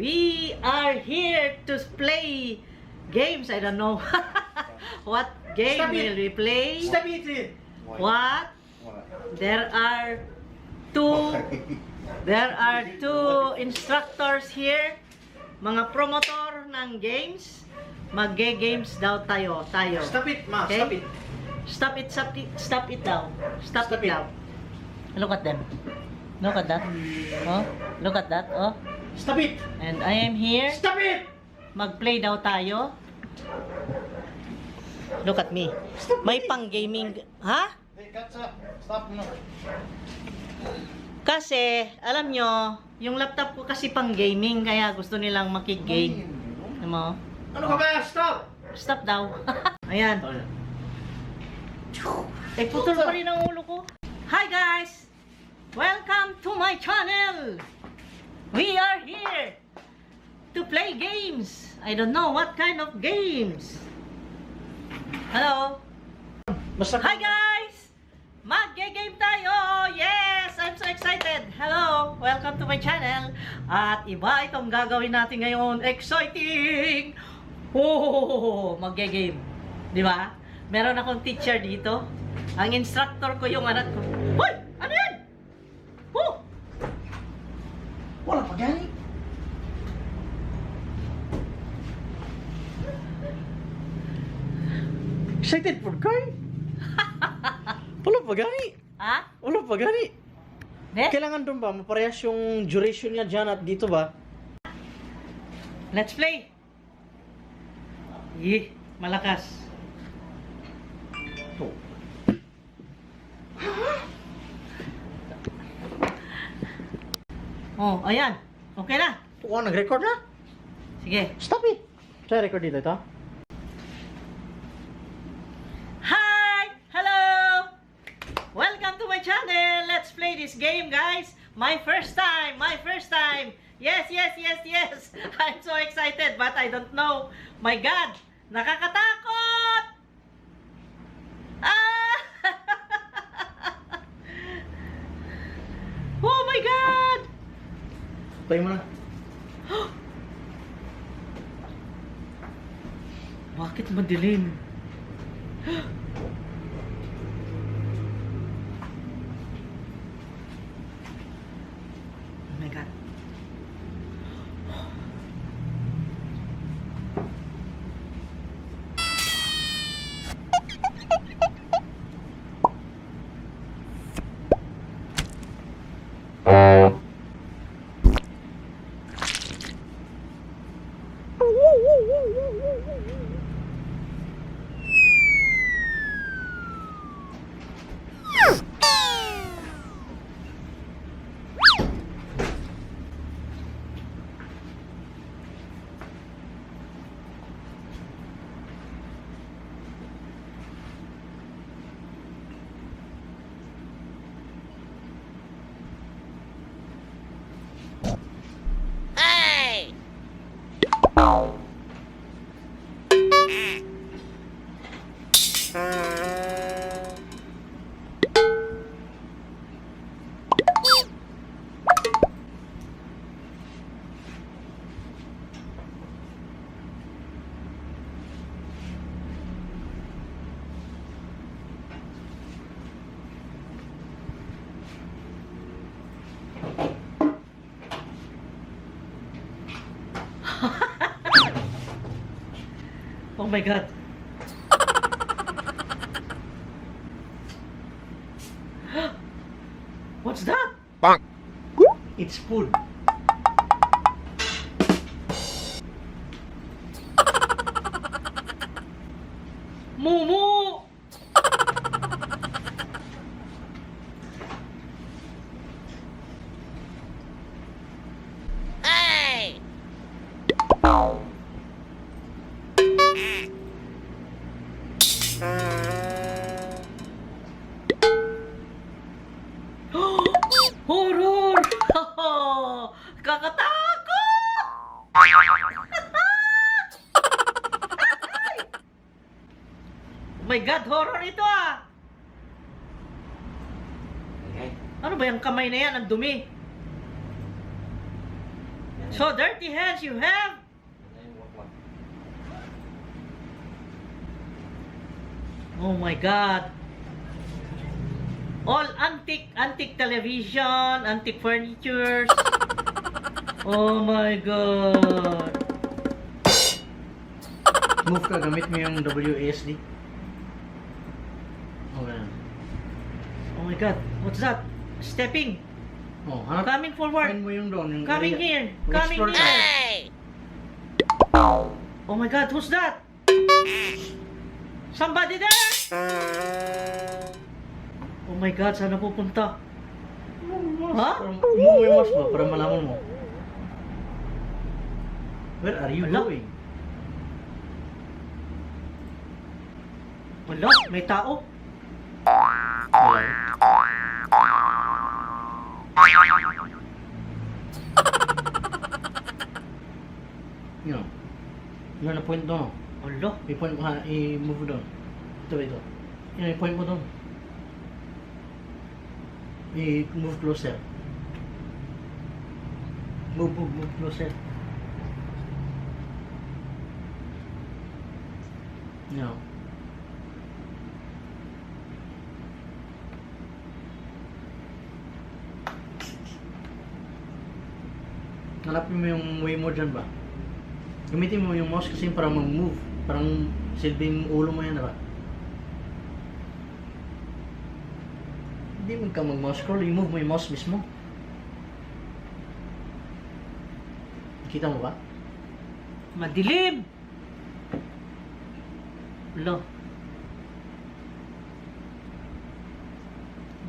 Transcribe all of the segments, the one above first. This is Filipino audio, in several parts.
We are here to play games. I don't know what game Stop it. will we play. Stop it! What? There are two instructors here. Mga promotor ng games. Magge-games daw tayo. Stop it, ma. Okay? Stop it. Stop it daw. Stop Stop it it. daw. Look at them. Look at that. Oh, look at that. Oh. Stop it! And I am here. Stop it! Mag-play daw tayo. Look at me. May pang-gaming. Ha? Hey, Katsa. Stop mo. Kasi, alam nyo, yung laptop ko kasi pang-gaming, kaya gusto nilang makig-game. Ano mo? Ano ka ba? Stop! Stop daw. Ayan. Eh, putol pa rin ang ulo ko. Hi guys! Welcome to my channel! We are here to play games. I don't know what kind of games. Hello? Hi guys! Mag-game tayo! Yes! I'm so excited! Hello! Welcome to my channel. At iba itong gagawin natin ngayon. Exciting! Oh! Mag-game. Di ba? Meron akong teacher dito. Ang instructor ko yung anak ko. Hoy! Ano yan? Oh! Wala pa gani. Excited for guy? Wala pa gani. Ha? Wala pa gani. Ne? Kailangan doon ba? Maparehas yung duration niya dyan at dito ba? Let's play! Yeh! Malakas. Oh. Oh, ayan. Okay na. Oh, nag-record na? Sige. Stop it! Try record dito ito. Hi! Hello! Welcome to my channel. Let's play this game, guys. My first time. Yes. I'm so excited, but I don't know. My God! Nakakatakot! Ah! Oh my God! Play mo na. Bakit madilim? Oh my God. Oh my God. What's that? Bonk. It's full. Mumu! Hey! Horror! Kakatakot! Oh my God, horror ito ah! Okay. Ano ba yung kamay na yan? Ang dumi. Yan So dirty hands you have. Oh my God. All antique television, antique furnitures. Oh my God. Move ka, gamit mo yung WASD. Okay. Oh my God. What's that? Stepping. Oh, hanap. Coming forward. Find mo yung doon. Yung Coming area. here. Coming Explore here. ka. Oh my God. Who's that? Somebody there? Oh my God. Saan na pupunta? Ha? Mo yung mouse mo para malaman mo. Where are you Wala. going? Wala. May tao. Wala. Yun. Yun na point doon. Wala. I-point mo ha, i-move doon. Ito. Yun, i-point mo doon. I-move closer. Move closer. Yun. Hanapin mo yung way mo dyan ba? Gamitin mo yung mouse kasi para mag-move. Parang silbing ulo mo yan, ba? Hindi mo ka mag-mouse scroll, i-move mo yung mouse mismo. Kita mo ba? Madilim. Wala.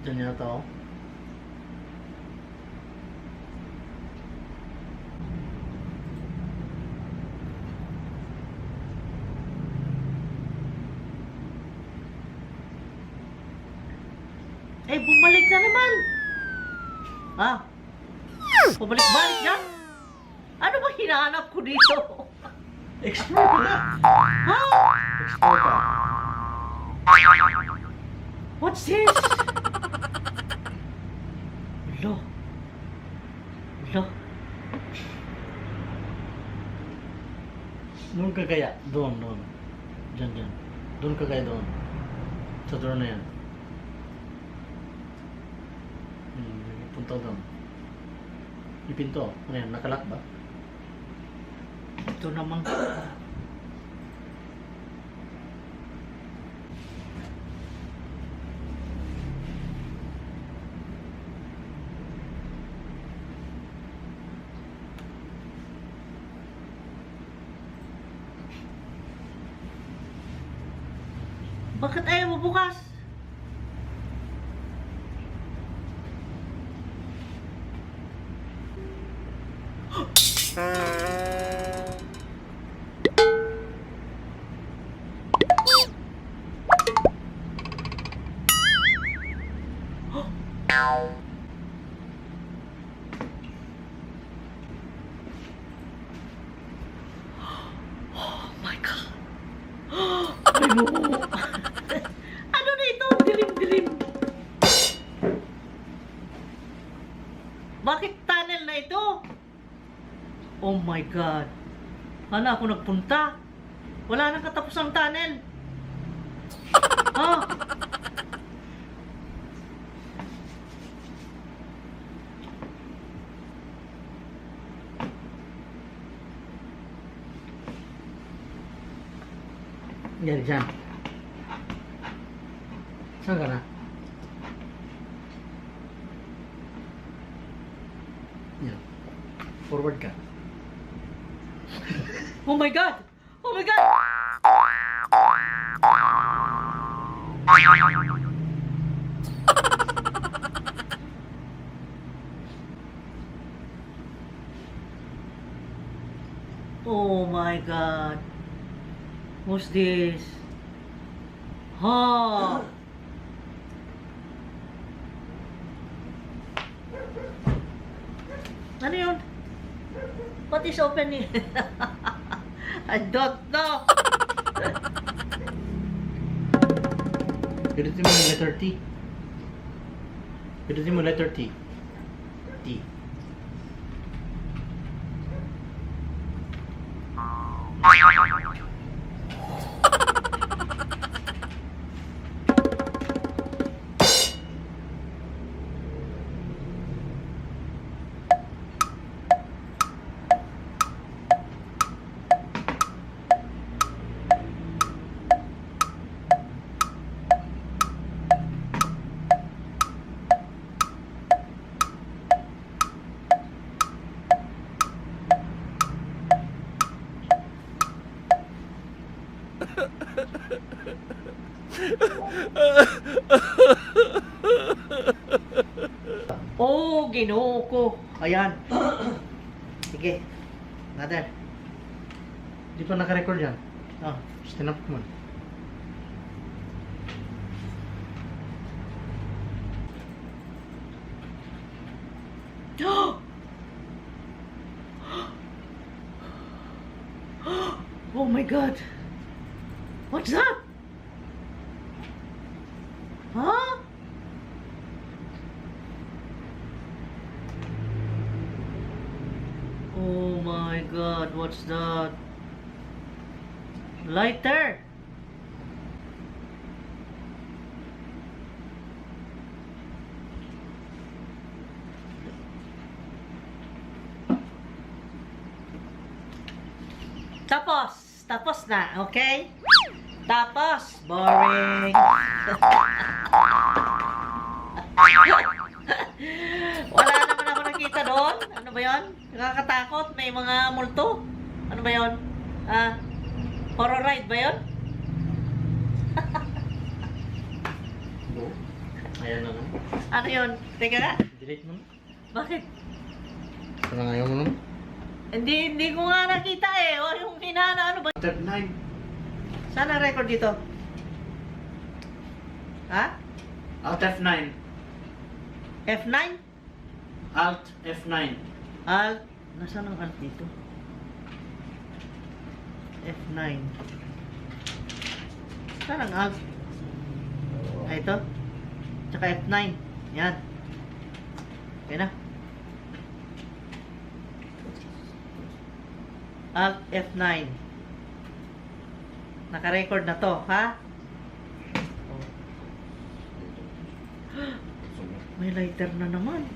Diyan yata ako. Eh, bumalik na naman. Ah. Pabalik-balik na? Ano ba hinahanap ko dito? Explore ka na! Ha? Explore ka. What's this? Hello. Hello. Doon ka kaya? Doon. Diyan. Doon ka kaya doon. Sa door na yan. Punta doon. Yung pinto. Ano yan? Nakalak ba? Ito naman. Bakit ayaw mo bukas? Oh my God. Ay, no. Ano na ito? Dilim-dilim. Bakit tunnel na ito? Oh my God. Ano ako nagpunta? Wala nang katapos ang tunnel. Ha? Yan, dyan. Saan ka na? Yan. Forward ka. Oh my God! Oh my God! Oh my God! What's this? Ha! Ano yun? What is open here? I don't know. Pinutin mo yung letter T. Pinutin mo letter T. T. Oh, ginoo ko. Ayan. Sige. Another. Di pa naka-record yan. Oh. Stand up mo. Oh my God. What's that? Huh? Oh my God, what's that? Lighter. Tapos na, okay? Tapos, boring. Wala naman ako nakita doon. Ano ba yon? Nakakatakot. May mga multo. Ano ba yon? Horror ride ba yon? Ayan na lang. Ano yon? Teka na. Delete mo na. Bakit? Parang ayaw mo naman. Hindi ko nga nakita eh. O yung hinana, ano ba? Step 9. Saan ang record dito? Ha? Alt F9. F9? Alt F9. Alt. Nasaan ang alt dito? F9. Saan ang alt? Ito. Tsaka F9. Yan. Okay na. Alt F9. Naka-record na to, ha? May lighter na naman.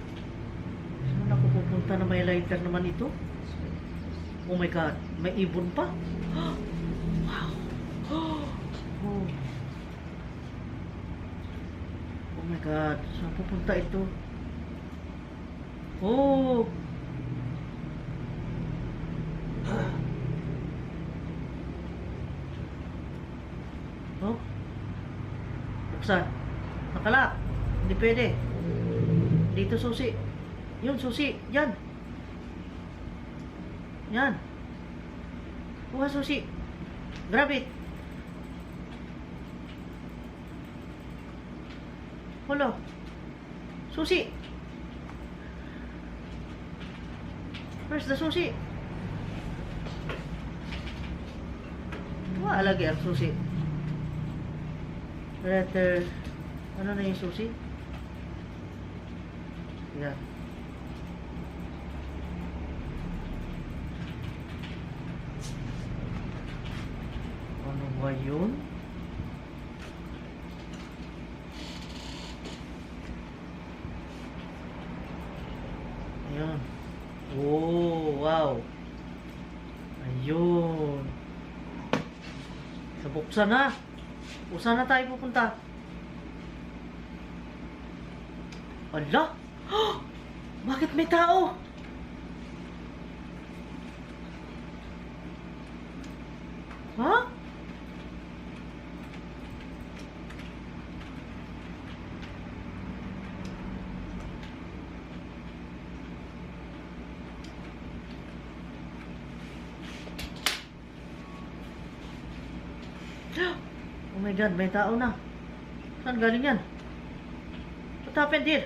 Saan ako pupunta na may lighter naman ito? Oh my God, may ibon pa. Wow. Oh. Oh my God, saan pupunta ito? Oh. Oh. Buksan. Nakalak. Hindi pwede. Dito susi. Yun, susi. Yan. Yan. Kuha susi. Grab it. Hulo. Susi. Where's the susi? Wala lagi ang susi. Letter. Ano na yung susi? Yan. Ano ba yun? Ayan. Oh, wow. Ayun. Buksan na. Saan na tayo pupunta? Ala! Bakit may tao? Ha? Oh my God, may tao na. Saan galing yan? What happened here?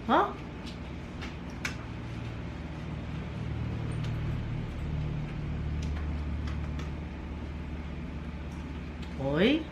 Huh? Hoy?